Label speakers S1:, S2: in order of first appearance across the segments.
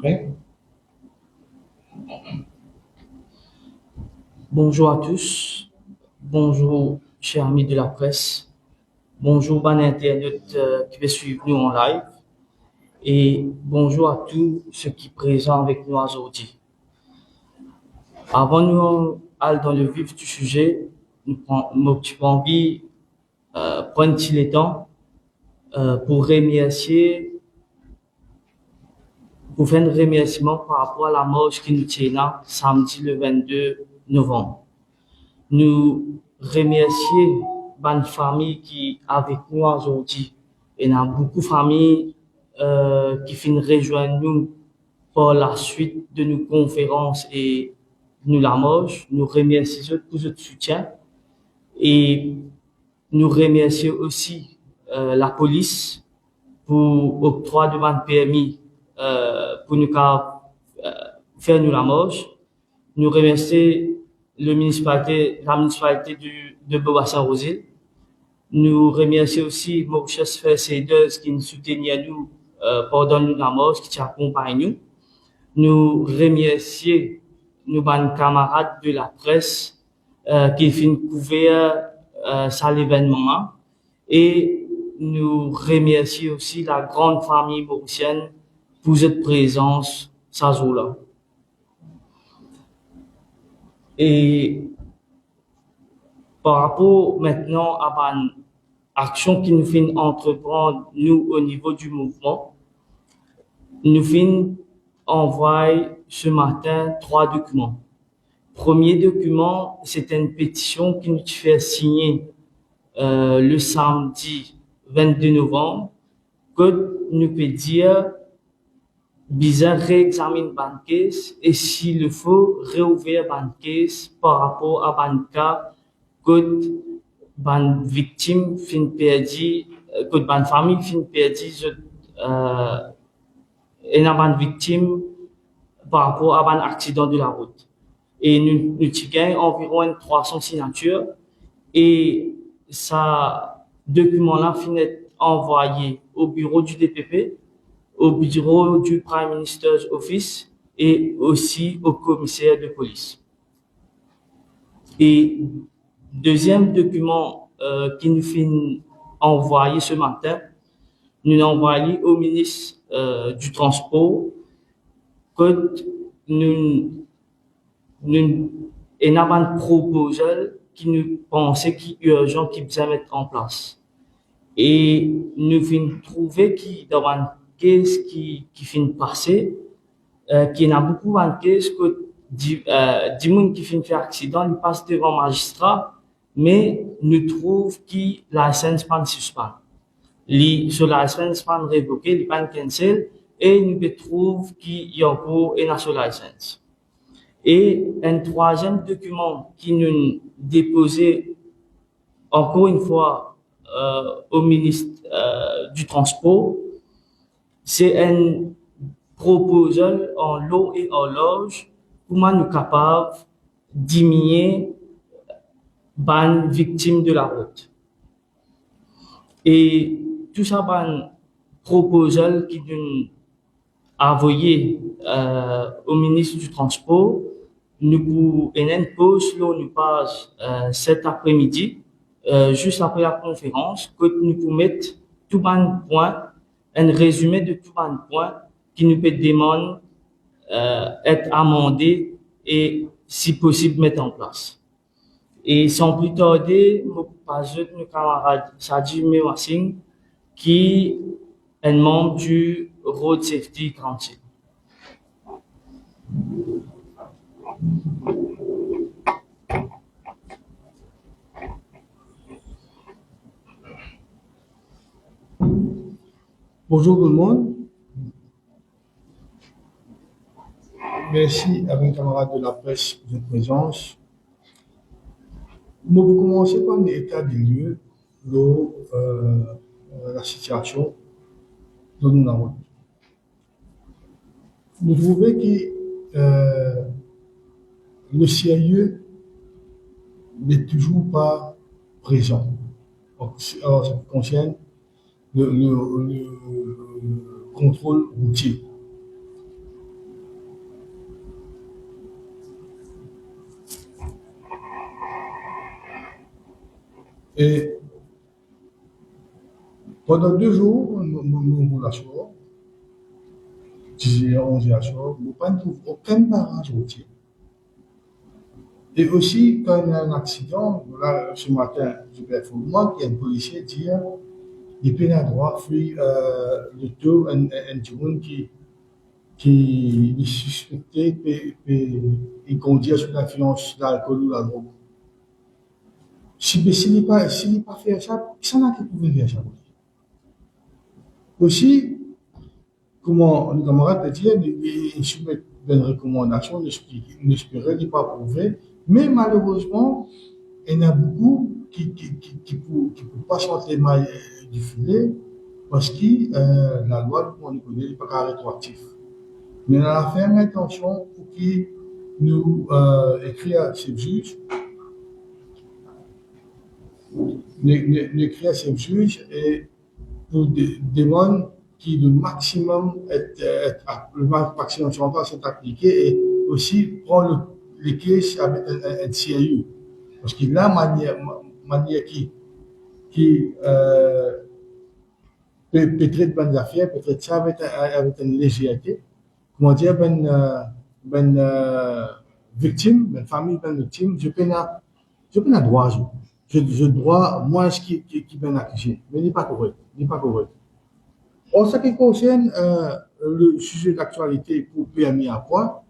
S1: Prêt?
S2: Bonjour à tous, bonjour chers amis de la presse, bonjour ban internautes qui va suivre nous en live et bonjour à tous ceux qui sont présents avec nous aujourd'hui. Avant nous aller dans le vif du sujet, mon petit envie prendre le temps pour remercier, pour faire un remerciement par rapport à la marche qui nous tient là, samedi le 22 novembre. Nous remercier les familles qui avec nous aujourd'hui. Il y a beaucoup de familles qui finissent rejoindre nous pour la suite de nos conférences et nous la marche. Nous remercions pour votre soutien et nous remercions aussi la police pour octroi de ban permis pour nous faire nous la marche. Nous remercions la municipalité de Bourg-Saint-Rosil. Nous remercions aussi Mauritius First Aiders qui nous soutenaient nous pendant la marche, qui accompagnent nous. Nous remercions nos camarades de la presse qui font couvrir ça l'événement et nous remercions aussi la grande famille mauricienne pour cette présence ce jour-là. Et par rapport maintenant à l'action qui nous fait entreprendre, nous, au niveau du mouvement, nous finissons envoyer ce matin 3 documents. Premier document, c'est une pétition qui nous fait signer le samedi 22 novembre, que nous peut dire bizarre réexamine banquise et s'il le faut réouvrir banquise par rapport à banca que ban victime fin perdu que ban famille fin perdu et na ban victime par rapport à ban accident de la route et nous gagnons environ 300 signatures et ça document là finit envoyé au bureau du DPP, au bureau du Prime Minister's Office et aussi au commissaire de police. Et deuxième document qui nous fait envoyer ce matin, nous l'avons envoyé au ministre du Transport que nous avons un proposal qui nous pensait qu'il est urgent, qui besoin mettre en place. Et nous finissons trouver qu'il dans une caisse qui finit passer, qu'il y en a beaucoup de caisse que des gens qui finissent faire accident, ils passent devant le magistrat, mais nous trouvons que la licence pas suspend. Sur la licence pas révoquée, il pas cancel, et nous trouvons qu'il y a encore une sur la licence. Et un troisième document qui nous déposé encore une fois au ministre du Transport, c'est un proposal en lot et en loge comment nous capables diminuer les victimes de la route. Et tout ça, un proposal qui nous envoyé au ministre du Transport, nous pour une pause, là, nous passe cet après-midi, juste après la conférence, que nous pouvons mettre tout un point, un résumé de tout un point qui nous peut demander être amendé et, si possible, mettre en place. Et sans plus tarder, je passe à nos camarades Sadi Mewassing, qui est un membre du Road Safety Council.
S1: Bonjour tout le monde. Merci à mes camarades de la presse pour votre présence. Nous allons commencer par l'état des lieux de la situation de nous avons. Nous trouvons que le sérieux n'est toujours pas présent en ce qui concerne le contrôle routier. Et pendant 2 jours, nous l'assurons, 10 h 11 h nous ne trouvons aucun barrage routier. Et aussi, quand il y a un accident, là, ce matin, je vais moi qu'il y a un policier qui dit il peut droit fuir le taux, un monde qui est suspecté, il conduit sous l'influence d'alcool ou de la drogue. S'il n'est pas fait ça, ça n'a pas pu faire ça. Aussi, comment le camarade a dit, il soumet une recommandation, n'espérait pas prouver, mais malheureusement, il y en a beaucoup qui ne peuvent pas sortir mal du filet parce que la loi, on connaît, n'est pas rétroactif. Mais on a fait attention pour qu'il nous écrit à ces juges, écrit à ces juges et pour demander que le maximum le maximum sur place est appliqué et aussi prendre les cases avec un CIU. Parce que la manière qui peut traiter de bonnes affaires, peut traiter ça avec une légèreté. Comment dire, victime, une famille, victime, je peux pas droit, je dois, moi, ce qui est accusé, mais il n'est pas correct, il n'est pas correct. En ce qui concerne le sujet d'actualité pour PMI à point,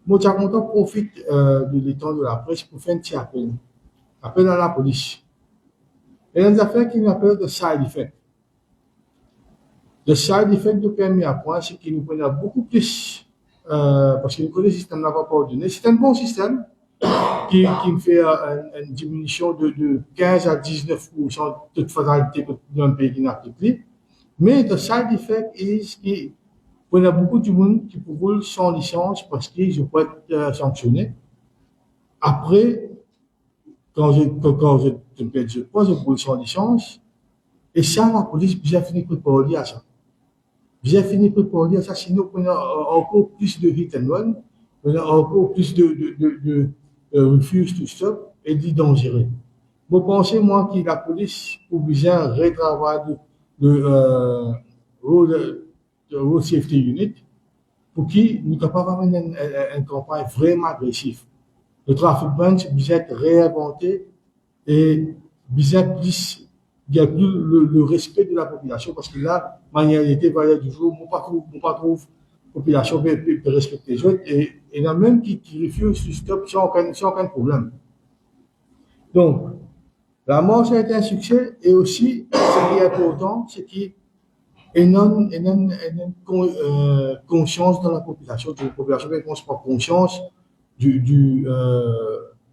S1: moi, j'ai content profite de l'étang de la presse pour faire un petit appel à la police. Et dans les affaires qui m'appellent de side effect. Le side effect de PMI à point, c'est qu'il nous prenait beaucoup plus, parce que nous connaissons le système n'a pas ordonné. C'est un bon système qui me fait une diminution de 15 à 19% de toute fatalité d'un pays qui n'a plus. Mais le side effect est qu'il y a beaucoup de monde qui peut sans licence parce qu'ils peuvent être sanctionnés. Après, quand je pose je roule sans licence, et ça, la police bien fini par parler à ça. Bien fini par parler à ça, sinon on a encore plus de hit and run, on a encore plus de refuse to stop et de dangereux. Vous pensez, moi, que la police pour bien retravailler road safety unit pour qui nous capables de mener une campagne vraiment agressive. Le trafic bunch bien être réinventé et bien plus, il y a plus le respect de la population parce que là, manialité va du jour, on pas trouve population peut respecter les autres et il y en a même qui refusent de stop sans aucun problème. Donc, la marche a été un succès et aussi, ce qui est important, c'est qu'il y a une conscience dans la population, que la population ne pense pas conscience de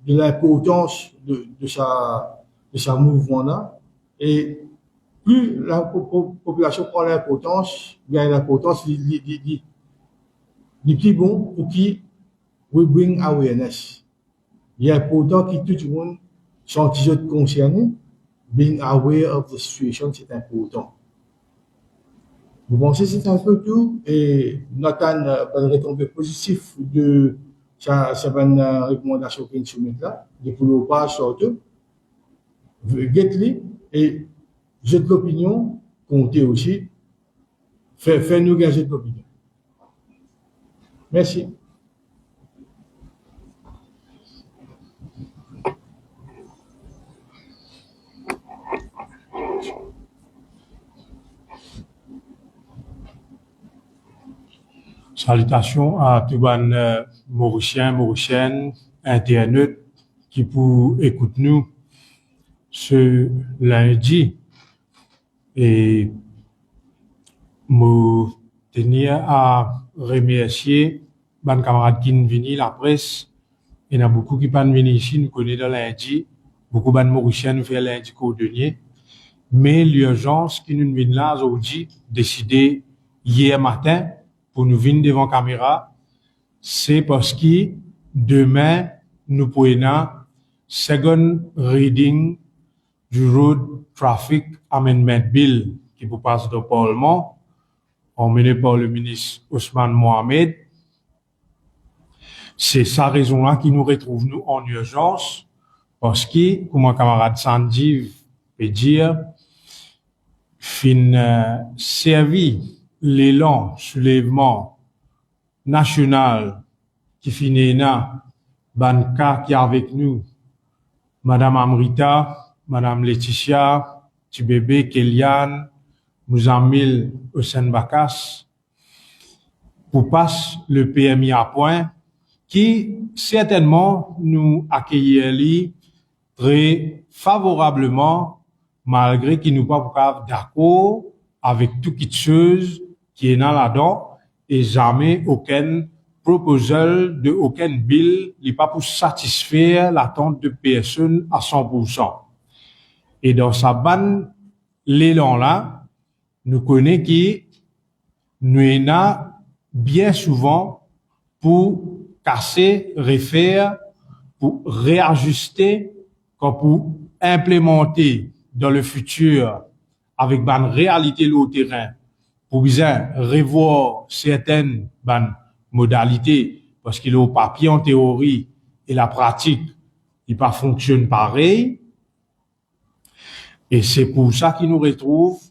S1: l'importance de sa mouvement-là. Et plus la population prend l'importance, bien l'importance, il plus bon pour qui we bring awareness. Il est important que tout le monde soit concerné, being aware of the situation, c'est important. Vous pensez que c'est un peu tout et Nathan va retomber positif de sa recommandation qu'il soumet là, de pour le pas surtout. Get-les et j'ai de l'opinion, comptez aussi, fais-nous gagner de l'opinion. Merci.
S3: Salutations à tous les Mauriciens, Mauriciennes, internautes qui pour écouter nous ce lundi. Et je tenir à remercier mes camarades qui sont venus, la presse. Il y en a beaucoup qui sont venus ici, nous connaissons lundi. Beaucoup de Mauriciens nous font lundi coordonné. Mais l'urgence qui nous vient là aujourd'hui, décidé hier matin, pour nous venir devant la caméra, c'est parce que demain, nous prenons second reading du Road Traffic Amendment Bill qui vous passe au Parlement, emmené par le ministre Ousmane Mohamed. C'est sa raison-là qui nous retrouve nous en urgence Parce que, comme mon camarade Sanjeev peut dire, servi l'élan, soulèvement national qui finit là, Banka qui est avec nous, Madame Amrita, Madame Laetitia, Tibébé, Kéliane, Mouzamil, Hossein Bakas, pour passer le PMI à point, qui certainement nous accueillit très favorablement, malgré qu'il nous pas d'accord avec toute chose qui est dans là-dedans, et jamais aucun proposal de aucun bill n'est pas pour satisfaire l'attente de personne à 100%. Et dans sa bande, l'élan là, nous connaissons qui nous est bien souvent pour casser, refaire, pour réajuster, comme pour implémenter dans le futur avec une réalité au terrain, pour bien revoir certaines modalités, parce qu'il est au papier en théorie et la pratique, il pas fonctionne pareil. Et c'est pour ça qu'il nous retrouve,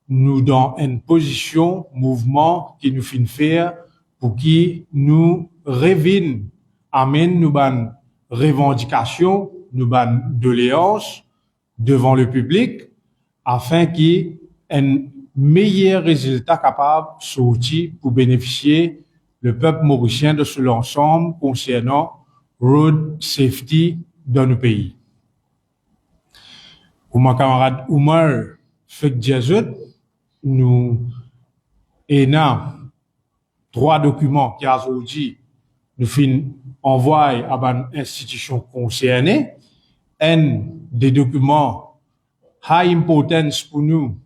S3: nous dans une position, mouvement qui nous fait faire pour qui nous reviennent, amène nous ban revendications, nous ban doléances devant le public, afin qu'il y ait un meilleur résultat capable sorti pour bénéficier le peuple mauricien de ce l'ensemble concernant road safety dans le pays. Pour mon camarade Oumar Fek Djazut, nous avons 3 documents qui aujourd'hui nous envoient à l'institution concernée. Un des documents high importance pour nous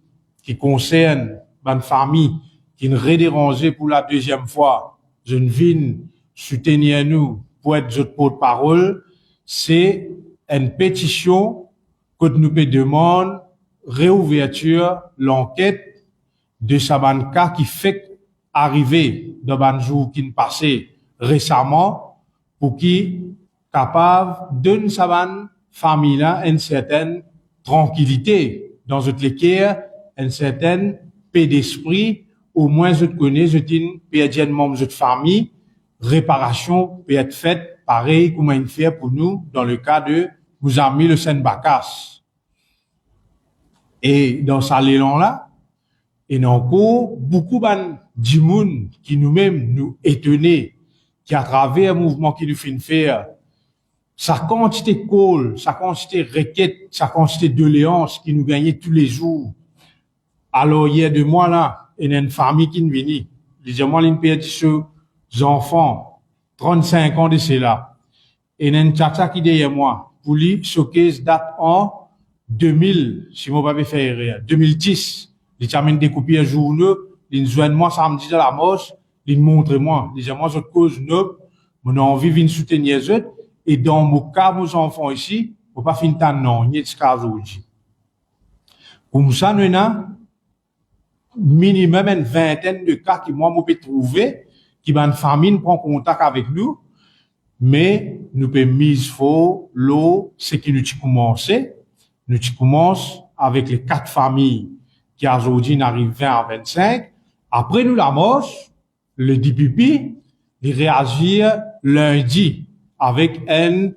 S3: qui concerne une famille qui nous redérangé pour la deuxième fois. Je ne viens soutenir nous pour être notre porte-parole. C'est une pétition que nous demandons réouverture l'enquête de Sabanka qui fait arriver dans un jour qui nous passé récemment pour qui capable de sa famille là une certaine tranquillité dans notre équerre, une certaine paix d'esprit, au moins je te connais, je t'ai perdu un membre de notre famille, réparation peut être faite pareil comme une fait pour nous dans le cas de vous amis le Saint-Bacas. Et dans ça l'élan là, et encore beaucoup de monde qui nous-mêmes nous étonnés, qui à travers un mouvement qui nous fait faire, sa quantité de call, sa quantité de requêtes, sa quantité de doléances qui nous gagnait tous les jours. Alors hier de moi là, il y a une famille qui nous vient, disait moi une petite enfants, 35 ans de cela, et il y a une tchatcha qui derrière moi, pour lui, showcase date en 2000, si mon papa fait erreur, 2010, il t'amène découpé un journaux, il joint moi samedi dans la moche, il montre moi, il dit moi je cause neuf, mon envie vient soutenir eux, et dans mon cas, mes enfants ici, faut pas finir tant non, ni de cas aujourd'hui. Comme ça, nous avons minimum une vingtaine de cas qui moi, peux trouver, qui une famille prend contact avec nous, mais nous pouvons mise faux, l'eau, c'est qui nous commencer. Nous commençons avec les 4 familles qui aujourd'hui n'arrivent 20 à 25. Après nous la moche, le DPP, il réagit lundi avec une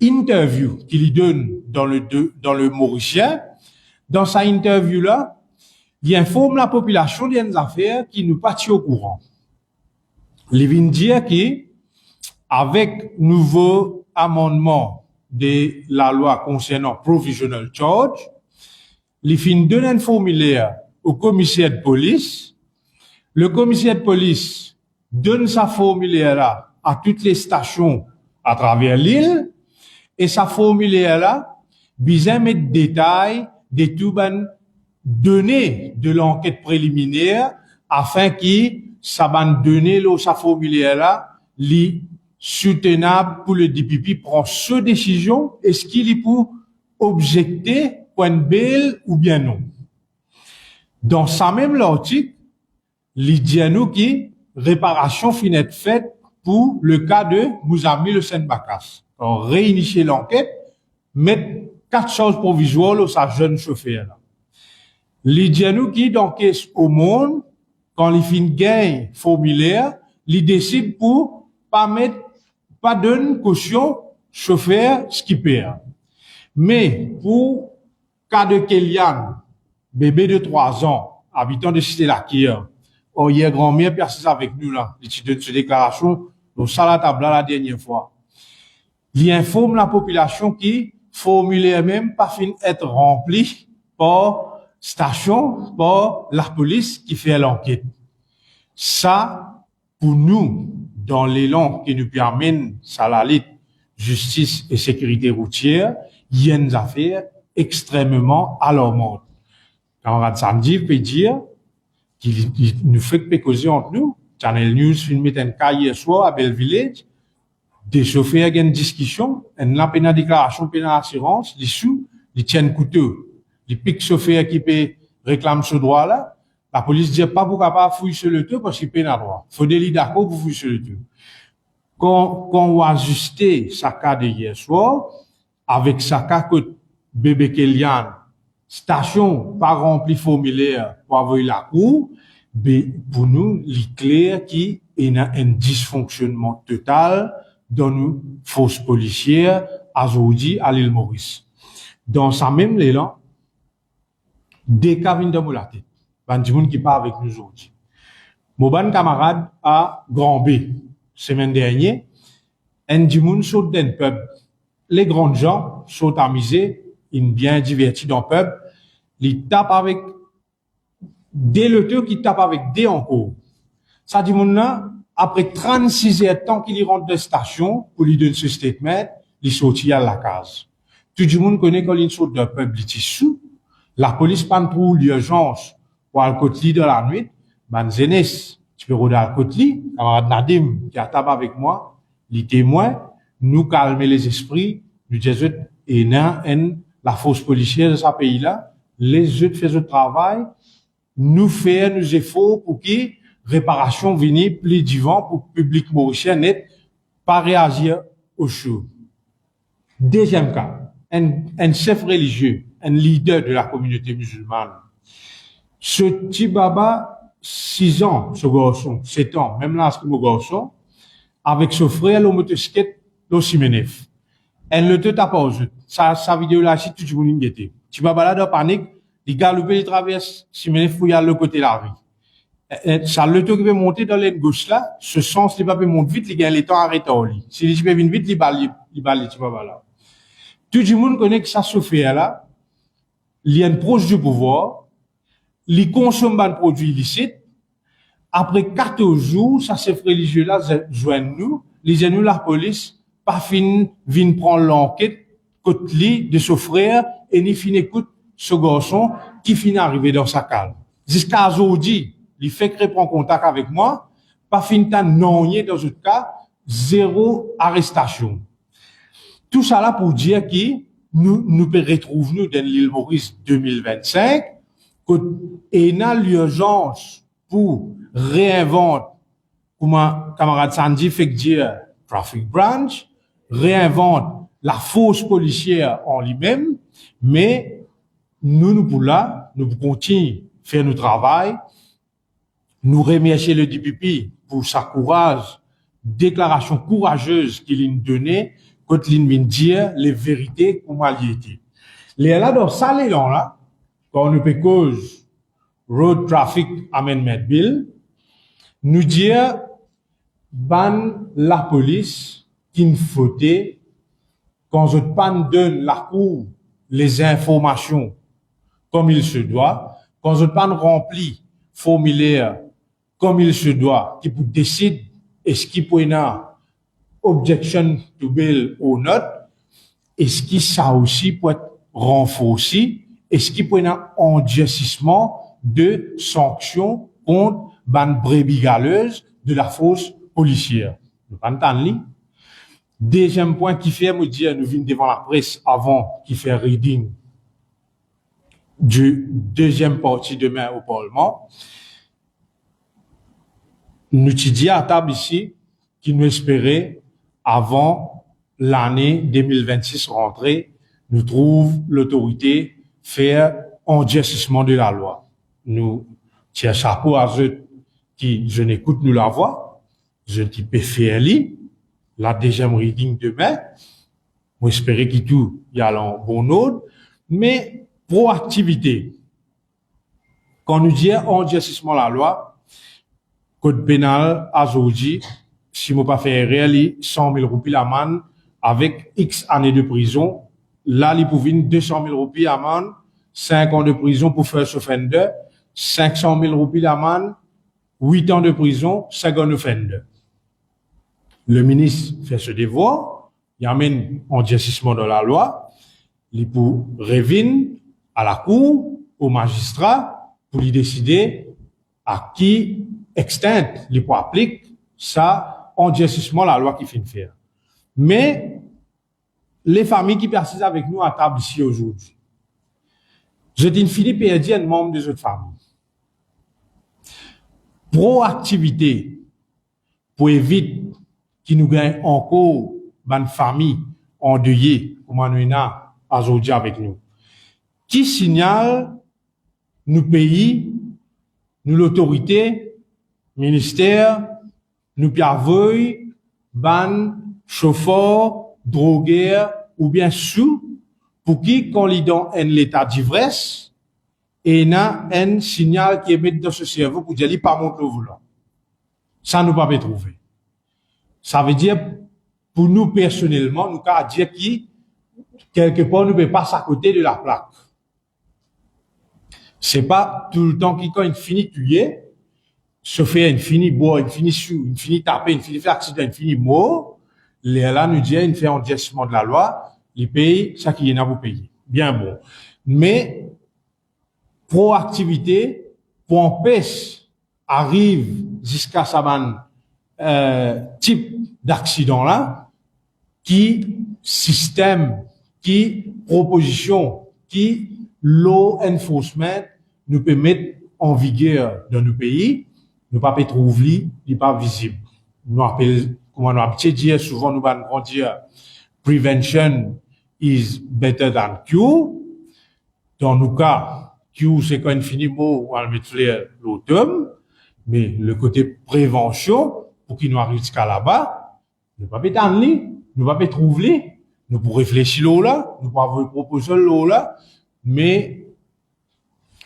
S3: interview qu'il lui donne dans le Mauricien. Dans sa interview là, il informe la population des affaires qui nous pas au courant. Il vient dire que avec nouveau amendement de la loi concernant provisional charge, il fin donne un formulaire au commissaire de police. Le commissaire de police donne sa formulaire là à toutes les stations à travers l'île, et sa formulaire là, besoin mettre détails de tout ben données de l'enquête préliminaire afin que ça ban donner sa formulaire là, li soutenable pour le DPP prend ce décision, est-ce qu'il est pour objecter point bail ou bien non. Dans sa même l'article, il dit à nous que réparation finit faite pour le cas de Mouzami le Saint-Bacas. Alors, réinitier l'enquête, mettre 4 choses provisoires au sa jeune chauffeur. Là. Les nous qui d'encaisse au monde, quand les fins gagnent formulaire, ils décident pour pas donner caution chauffeur skipper. Mais pour cas de Kélian, bébé de 3 ans, habitant de Cité Laquière, hier grand-mère persiste avec nous là, il donne cette déclaration, donc ça la table la dernière fois. Il informe la population qui formulaire même pas fin être rempli par station, par la police qui fait l'enquête. Ça, pour nous, dans l'élan qui nous permet, ça la lutte, justice et sécurité routière, il y a une affaire extrêmement alarmante. Camarade Sandy peut dire qu'il nous fait que causer entre nous. Channel News filmé un cas hier soir à Bellevillage. Des chauffeurs ont une discussion, une la déclaration, pénale assurance, les sous, ils tiennent couteau. Les pics chauffeurs qui réclament ce droit-là, la police dit pas pourquoi pas fouiller sur le tour parce qu'il paye à droit. Faut des d'accord pour fouiller sur le tour. Quand on va ajuster sa cas de hier soir, avec sa cas que bébé Kélian, station pas rempli formulaire pour avoir la cour, pour nous, il est clair qu'il y a un dysfonctionnement total dans nos forces policières à Zoudi, à l'île Maurice. Dans sa même l'élan, des cas viennent de la tête. Ben, du monde qui part avec nous aujourd'hui. Mon bon camarade à Grand B, semaine dernière, un du monde saute d'un pub. Les grands gens sont amusés, ils bien divertis dans le pub. Ils tapent avec des lutteurs qui tapent avec des encore. Ça dit monde là, après 36 heures de temps qu'il y rentre de station pour lui donner ce statement, il sortit à la case. Tout le monde connaît quand il saute d'un pub, il est sous. La police prend pour l'urgence pour le côté de la nuit. Ben, Zénès, tu peux rôder à côté, camarade Nadim, qui a tabac avec moi, les témoins, nous calmer les esprits, nous disons, et la force policière de ce pays-là, les autres font le travail, nous faisons nos efforts pour que réparation vienne plus divan pour le public mauricien net, pas réagir aux choses. Deuxième cas, un chef religieux, un leader de la communauté musulmane. Ce petit baba, 6 ans, ce garçon, 7 ans, même là, ce garçon, avec ce frère, le motoskate, le Simenef. Elle ne te tape pas aux autres. Sa vidéo là, si tout le monde était. Tu vas balader en panique, il galope, il traverse Simenef pour y aller le côté de la rue. Ça, le temps qui peut monter dans l'aile gauche là, ce sens, il va pas monter vite, il gagne les temps arrêtés au lit. Si il peut venir vite, il balle, tu vas là. Tout le monde connaît que ça se fait là, il est proche du pouvoir, il consomme des produits illicites. Après 14 jours, ça ces religieux là joignent nous, les nous la police, pas fin, vient prendre l'enquête, côté li de ce frère, et ni fin écoute ce garçon qui finit arrivé dans sa cale. Jusqu'à aujourd'hui, il fait que prend contact avec moi, pas fin tant non dans ce cas, 0 arrestation. Tout ça là pour dire que nous peut retrouver nous dans l'île Maurice 2025, et n'a l'urgence pour réinventer, comme un camarade Sandy fait dire, traffic branch, réinvente la force policière en lui-même, mais nous pour là, nous continuons à faire notre travail, nous remercier le DPP pour sa courage, déclaration courageuse qu'il nous donnait, quand il nous dire les vérités comment il était. Les là, dans ça, les là, quand on peut cause Road Traffic Amendment Bill, nous dire, ban la police, qui nous fautait, quand je pas donne la cour les informations comme il se doit, quand je pas remplit formulaire comme il se doit, qui pour décider est-ce qu'il peut y avoir objection to bill ou not, est-ce qu'il ça aussi peut être renforcé, est-ce qu'il peut y avoir endurcissement de sanctions contre ban brebis galeuse de la force policière. Nous pas entendre. Deuxième point qui fait me dire, nous venons devant la presse avant qui fait reading du deuxième partie demain au Parlement. Nous te dis à table ici qui nous espérait avant l'année 2026 rentrée, nous trouve l'autorité faire endurcissement de la loi. Nous tirons chapeau à ceux qui, je n'écoute nous la voix, je qui peut faire li, la deuxième reading demain, moi espérer qu'il tout y a en bon ordre, mais proactivité. Quand nous disons endurcissement de la loi, code pénal a aujourd'hui, si moi pas fait erreur, 100 000 roupies l'amende avec X années de prison. Là, il pouvait 200 000 roupies amende, 5 ans de prison pour first offender, 500 000 roupies d'amende, 8 ans de prison, second offender. Le ministre fait ce devoir, il amène endurcissement dans la loi, il pour revenir à la cour, au magistrat, pour lui décider à qui extent il pour appliquer ça, endurcissement la loi qui fait faire. Mais, les familles qui persistent avec nous à table ici aujourd'hui, je dis fini perdu un membre des autres familles. Proactivité pour éviter qu'il nous gagne encore une famille endeuillée, comme nous avons aujourd'hui avec nous. Qui signale nous pays, nous l'autorité, ministère, nous piaveuil, ban, chauffeur, drogueur ou bien sous, pour qui, quand il dans un état d'ivresse, et il y a un signal qui est mis dans ce cerveau pour dire qu'il pas monter au volant. Ça nous pas peut trouver. Ça veut dire, pour nous personnellement, nous qu'à dire qui, quelque part, nous ne pouvons pas s'accoter de la plaque. C'est pas tout le temps qui, quand il finit de tuer, se fait une finit boire, une finit sous, une finit taper, une finit faire accident, une finit mort, là, nous dit, il fait endurcissement de la loi, il paye, ça qui est là pour payer. Bien bon. Mais, proactivité, pour empêcher, arrive jusqu'à ça, type d'accident là, qui système, qui proposition, qui law enforcement nous peut mettre en vigueur dans nos pays, nous pas peut trouver, il pas visible. Nous appelle, comment nous habitué dire, souvent nous allons dire, prevention is better than cure. Dans nos cas, cure c'est quand il finit mot, on va le mettre l'automne, mais le côté prévention, pour qu'il nous arrive jusqu'à là-bas, nous pas peut nous pas peut trouver, nous pour réfléchir là, nous pas vous proposer là, mais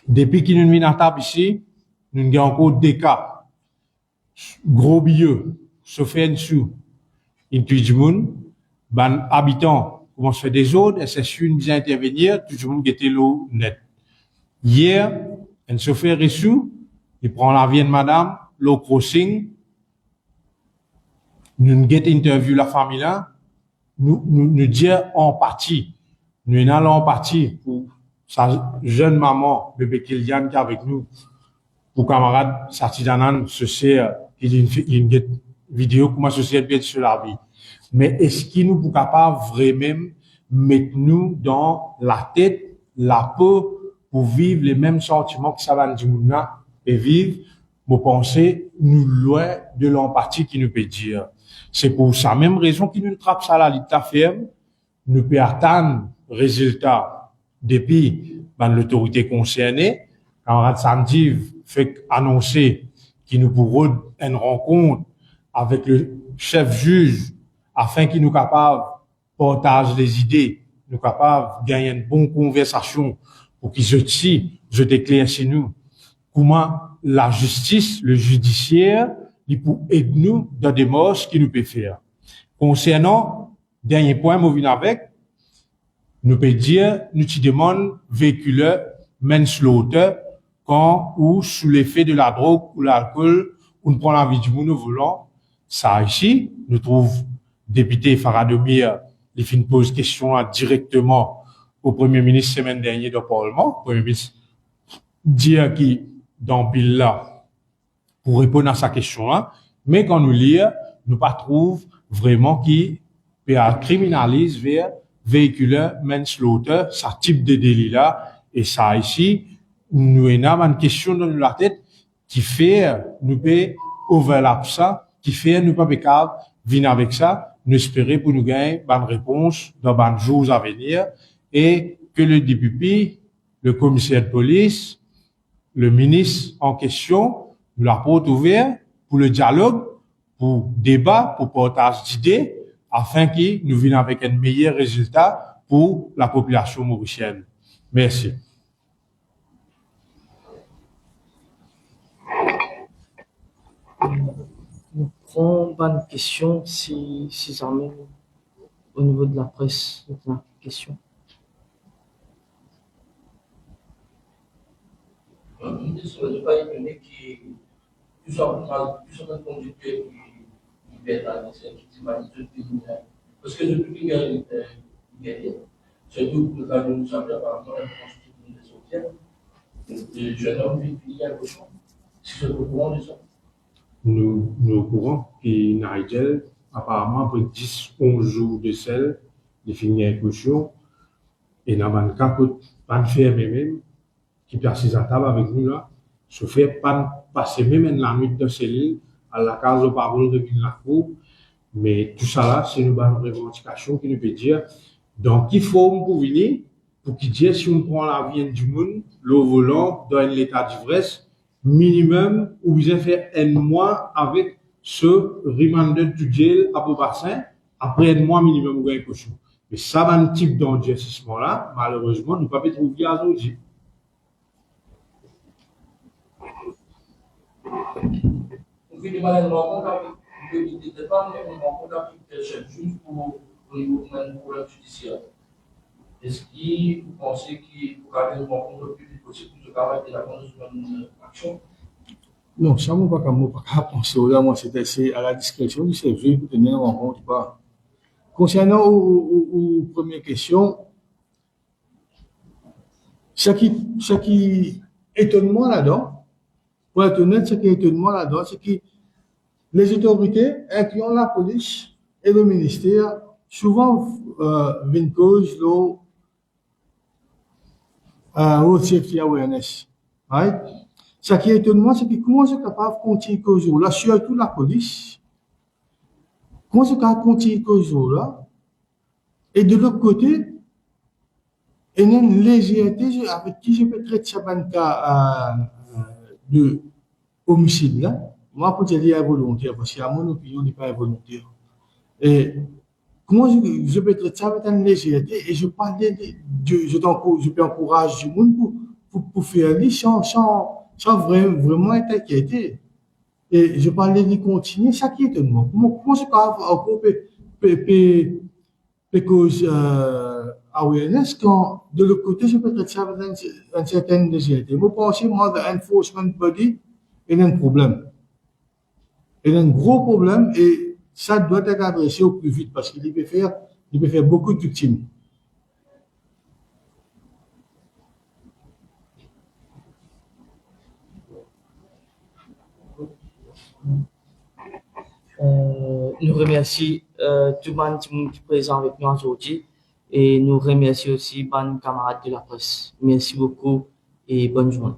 S3: depuis qu'il nous met à table ici, nous avons encore des cas. Gros billeux, se fait en dessous, intuitivement, ban habitants, comment se fait des autres, et c'est sûr, nous bien intervenir, tout le monde était l'eau net. Hier, un chauffeur reçu, il prend l'avion de madame, l'eau crossing, nous get interview la famille là, nous dire en partie, nous allons en partie pour sa jeune maman, bébé Kylian qui est avec nous, pour camarade Satidanan, ce c'est, il y a une vidéo comment ceci est sur la vie. Mais est-ce qu'il nous peut capable vraiment mettre nous dans la tête, la peau, pour vivre les mêmes sentiments que ça va nous dire et vivre, vous pensez, nous loin de l'empathie qui nous peut dire. C'est pour ça, même raison qui nous trappe ça là, l'état ferme, nous peut attendre résultat depuis, l'autorité concernée, camarade Sandiv fait annoncer qu'il nous pourront une rencontre avec le chef juge afin qu'il nous capable partager des idées, nous capable gagner une bonne conversation pour qu'il je t'éclaire chez nous comment la justice, le judiciaire, il peut aider nous dans des marches qu'il nous peut faire. Concernant, dernier point, nous venons avec, nous peut dire, nous te demandons véhiculeur, manslaughter, quand ou sous l'effet de la drogue ou l'alcool, on prend la vie du monde au volant. Ça ici, nous trouve député Faradomir, il fait une pose question directement au Premier ministre semaine dernière dans le Parlement. Le Premier ministre dit qui dans bill là pour répondre à sa question là, mais quand nous lisons, nous pas trouve vraiment qui peut criminalise vers véhiculeur manslaughter, ce type de délit là, et ça ici, nous avons une question dans la tête qui fait nous peut overlap ça, qui fait nous pas capable venir avec ça, nous espérer pour nous gagner bonne réponse dans les jours à venir et que le DPP, le commissaire de police, le ministre en question, nous la porte ouverte pour le dialogue, pour débat, pour partage d'idées, afin que nous venions avec un meilleur résultat pour la population mauricienne. Merci.
S2: Nous prenons une question si jamais au niveau de la presse, une question.
S4: Une question de pas étonné qui soit conducteur qui perd la mission, qui manipule parce que depuis qu'il y a une guerre, surtout que quand nous sommes apparemment constitués des sociétés, le jeune homme vit il y a le choix. Si je peux prendre ça.
S3: Nous au courant que Nigel, apparemment, après 10-11 jours de sel, il finit avec caution, et dans le cas, pas de faire même, qui passe à table avec nous là, se fait pas passer même la nuit de cellule, à la case au parole de la cour, mais tout ça là, c'est une bonne revendication qui nous peut dire, donc il faut pour venir, pour qu'il dise si on prend la vie du monde, le volant dans l'état d'ivresse, minimum, ou vous avez fait un mois avec ce reminder du jail à Beaubassin, après un mois minimum, vous avez cochon. Mais ça, va un type d'endurcissement là, malheureusement, nous ne pouvons pas trouver à aujourd'hui.
S4: On fait des malades rencontres avec des femmes, on rencontre avec chaque juge pour niveau même problème judiciaire. Est-ce que vous pensez qu'il faut garder une rencontre le plus vite possible pour se permettre de la prendre sur une action?
S1: Non, ça, moi, pas penser. Moi, c'est à la discrétion du service pour tenir une rencontre ou pas. Concernant aux premières questions, ce qui étonnement là-dedans, pour être honnête, ce qui est étonnement là-dedans, c'est que les autorités, incluant la police et le ministère, souvent viennent cause road safety awareness. Right? Ce qui est étonnant, c'est que comment c'est capable de continuer cause là, surtout la police, comment c'est capable de continuer cause là, et de l'autre côté, il y a une légèreté avec qui je peux traiter ça dans le cas de homicide là. Moi, pour te dire involontaire, parce qu'à mon opinion, il n'est pas involontaire. Et comment je peux traiter ça avec une légèreté et je parle je peux encourager le monde pour faire les sans vraiment être inquiété. Et je parlais de continuer, ça qui est étonnant. Comment c'est capable encore cause awareness quand de l'autre côté, je peux traiter ça avec une certaine légèreté. Moi, pensez, moi, de enforcement body, il y a un problème. Il y a un gros problème et ça doit être adressé au plus vite parce qu'il peut faire beaucoup de victimes.
S2: Nous remercions tout le monde qui est présent avec nous aujourd'hui et nous remercions aussi les camarades de la presse. Merci beaucoup et bonne journée.